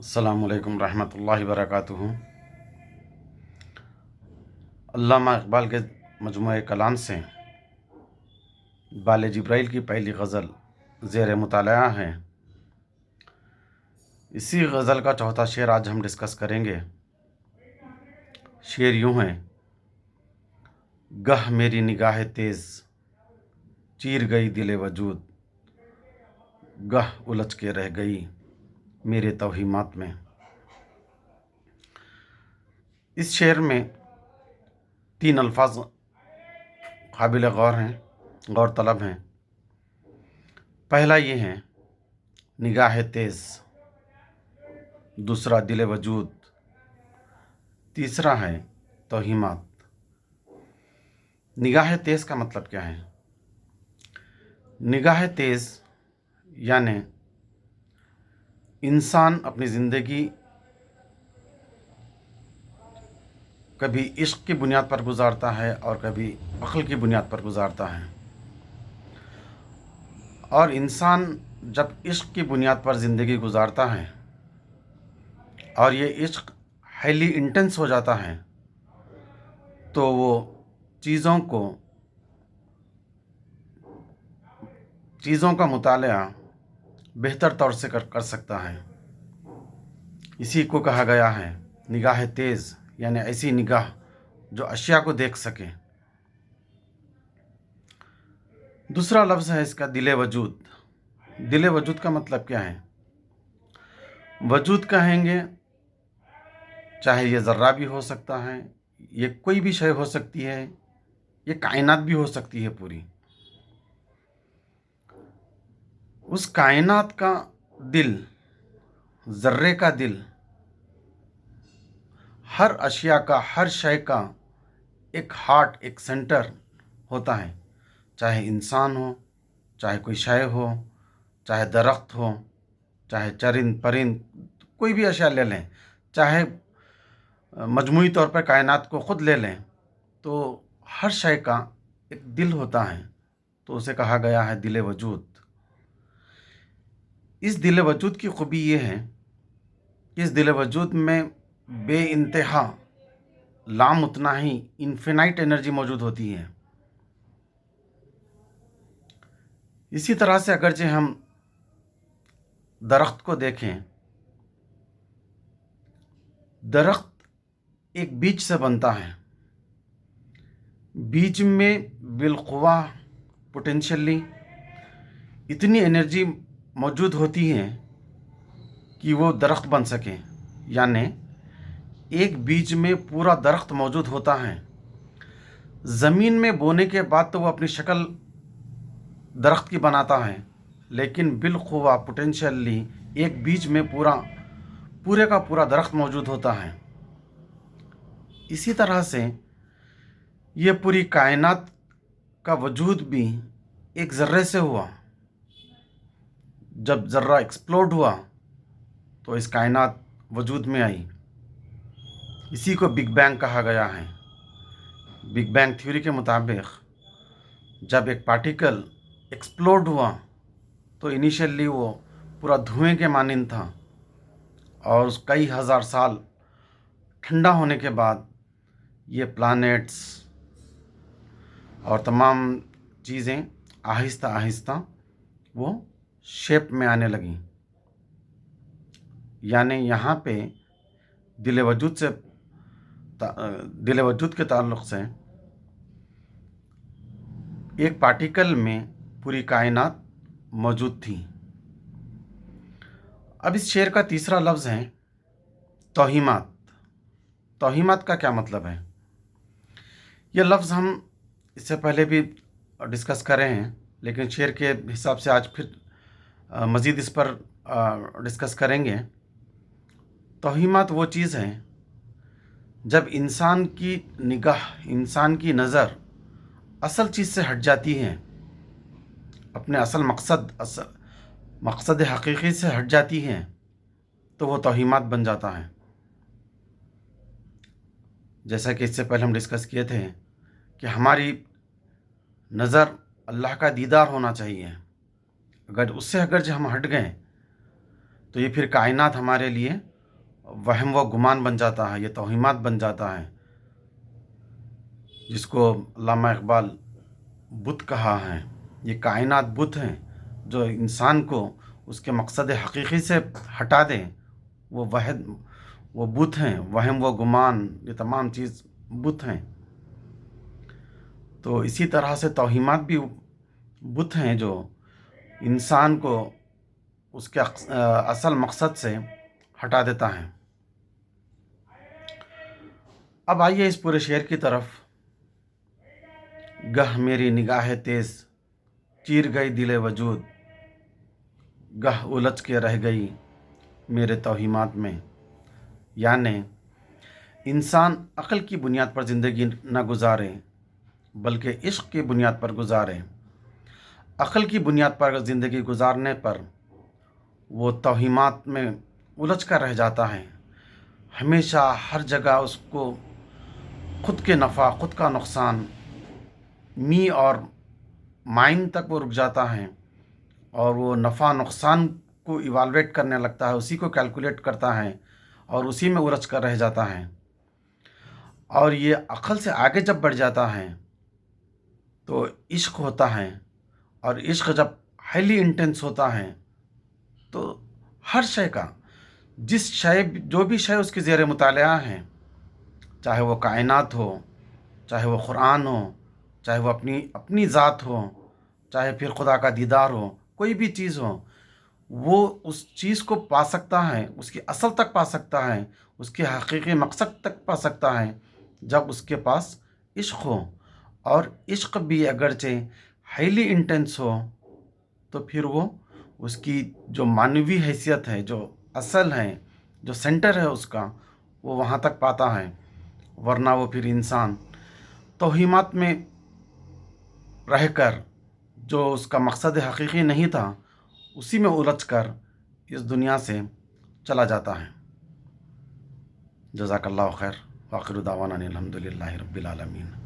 अस्सलामु अलैकुम रहमतुल्लाहि वबरकातुहू। अल्लामा इकबाल के मजमूए कलाम से बाले जिब्राइल की पहली गज़ल ज़ेर मुताला है। इसी गज़ल का चौथा शेर आज हम डिस्कस करेंगे। शेर यूँ है, गह मेरी निगाह तेज़ चीर गई दिले वजूद, गह उलझ के रह गई मेरे तौहीमात में। इस शेर में 3 अल्फाज काबिल गौर हैं, गौर तलब हैं। पहला ये है निगाह तेज़, दूसरा दिल वजूद, तीसरा है तौहीमात। निगाह तेज़ का मतलब क्या है? निगाह तेज़ यानी इंसान अपनी ज़िंदगी कभी इश्क की बुनियाद पर गुजारता है और कभी अक्ल की बुनियाद पर गुजारता है। और इंसान जब इश्क की बुनियाद पर ज़िंदगी गुजारता है और ये इश्क हाईली इंटेंस हो जाता है तो वो चीज़ों का मुताला बेहतर तौर से कर सकता है। इसी को कहा गया है निगाह तेज़, यानी ऐसी निगाह जो अशिया को देख सके। दूसरा लफ्ज़ है इसका दिल वजूद। दिल वजूद का मतलब क्या है? वजूद कहेंगे चाहे ये ज़र्रा भी हो सकता है, ये कोई भी शय हो सकती है, ये कायनात भी हो सकती है पूरी। उस कायनात का दिल, ज़र्रे का दिल, हर अशिया का, हर शय का एक हार्ट, एक सेंटर होता है। चाहे इंसान हो, चाहे कोई शय हो, चाहे दरख्त हो, चाहे चरिंद परिंद, कोई भी अशिया ले लें, चाहे मजमूई तौर पर कायनात को ख़ुद ले लें, तो हर शय का एक दिल होता है, तो उसे कहा गया है दिल वजूद। इस दिल वजूद की खूबी ये है कि इस दिल वजूद में बेइंतहा, लामुतनाही, इन्फिनाइट एनर्जी मौजूद होती है। इसी तरह से अगरचे हम दरख्त को देखें, दरख्त एक बीज से बनता है। बीज में बिलकुवा पोटेंशियली इतनी एनर्जी मौजूद होती है कि वो दरख्त बन सके, यानी एक बीज में पूरा दरख्त मौजूद होता है। ज़मीन में बोने के बाद तो वो अपनी शक्ल दरख्त की बनाता है, लेकिन बिलकुवा पोटेंशियली एक बीज में पूरे का पूरा दरख्त मौजूद होता है। इसी तरह से ये पूरी कायनात का वजूद भी एक ज़र्रे से हुआ। जब ज़र्रा एक्सप्लोड हुआ तो इस कायनात वजूद में आई। इसी को बिग बैंग कहा गया है। बिग बैंग थ्योरी के मुताबिक जब एक पार्टिकल एक्सप्लोड हुआ तो इनिशियली वो पूरा धुएं के मानिंद था, और उस कई हज़ार साल ठंडा होने के बाद ये प्लैनेट्स और तमाम चीज़ें आहिस्ता आहिस्ता वो शेप में आने लगी। यानी यहाँ पे दिल वजूद के ताल्लुक़ से एक पार्टिकल में पूरी कायनात मौजूद थी। अब इस शेर का तीसरा लफ्ज़ है तौहीमात। तौहीमात का क्या मतलब है? यह लफ्ज़ हम इससे पहले भी डिस्कस कर रहे हैं, लेकिन शेर के हिसाब से आज फिर मज़ीद इस पर डिस्कस करेंगे। तौहीमात वो चीज़ है जब इंसान की निगाह, इंसान की नज़र असल चीज़ से हट जाती है, अपने असल मकसद हकीकी से हट जाती है, तो वो तौहीमात बन जाता है। जैसा कि इससे पहले हम डिस्कस किए थे कि हमारी नज़र अल्लाह का दीदार होना चाहिए। अगर उससे जो हम हट गए तो ये फिर कायनात हमारे लिए वहम व गुमान बन जाता है, ये तौहीमात बन जाता है, जिसको अल्लामा इकबाल बुत कहा है। ये कायनात बुत हैं जो इंसान को उसके मकसद हकीकी से हटा दें, वो बुत हैं। वहम व गुमान, ये तमाम चीज़ बुत हैं। तो इसी तरह से तौहीमात भी बुत हैं जो इंसान को उसके असल मकसद से हटा देता है। अब आइए इस पूरे शेर की तरफ। गह मेरी निगाह तेज़ चीर गई दिले वजूद, गह उलझ के रह गई मेरे तौहीमात में। यानी इंसान अक़ल की बुनियाद पर ज़िंदगी न गुजारे बल्कि इश्क की बुनियाद पर गुजारे। अक़ल की बुनियाद पर ज़िंदगी गुजारने पर वो तौहीमात में उलझ कर रह जाता है। हमेशा हर जगह उसको खुद के नफ़ा, खुद का नुकसान, मी और माइन तक वो रुक जाता है और वो नफ़ा नुकसान को इवालुएट करने लगता है, उसी को कैलकुलेट करता है और उसी में उलझ कर रह जाता है। और ये अक़ल से आगे जब बढ़ जाता है तो इश्क होता है, और इश्क जब हाईली इंटेंस होता है तो हर शय का, जो भी शय उसके ज़ेर मुतालिया है, चाहे वो कायनात हो, चाहे वो कुरान हो, चाहे वो अपनी ज़ात हो, चाहे फिर खुदा का दीदार हो, कोई भी चीज़ हो, वो उस चीज़ को पा सकता है, उसकी असल तक पा सकता है, उसके हकीकी मकसद तक पा सकता है जब उसके पास इश्क हो। और इश्क भी अगरचे हाईली इंटेंस हो तो फिर वो उसकी जो मानवी हैसियत है, जो असल है, जो सेंटर है उसका, वो वहाँ तक पाता है। वरना वो फिर इंसान तौहीमात में रहकर जो उसका मकसद हकीकी नहीं था, उसी में उलझ कर इस दुनिया से चला जाता है। जज़ाकल्लाहु खैर। व आखिरु दावाना अनिल हम्दुलिल्लाहि रब्बिल आलमीन।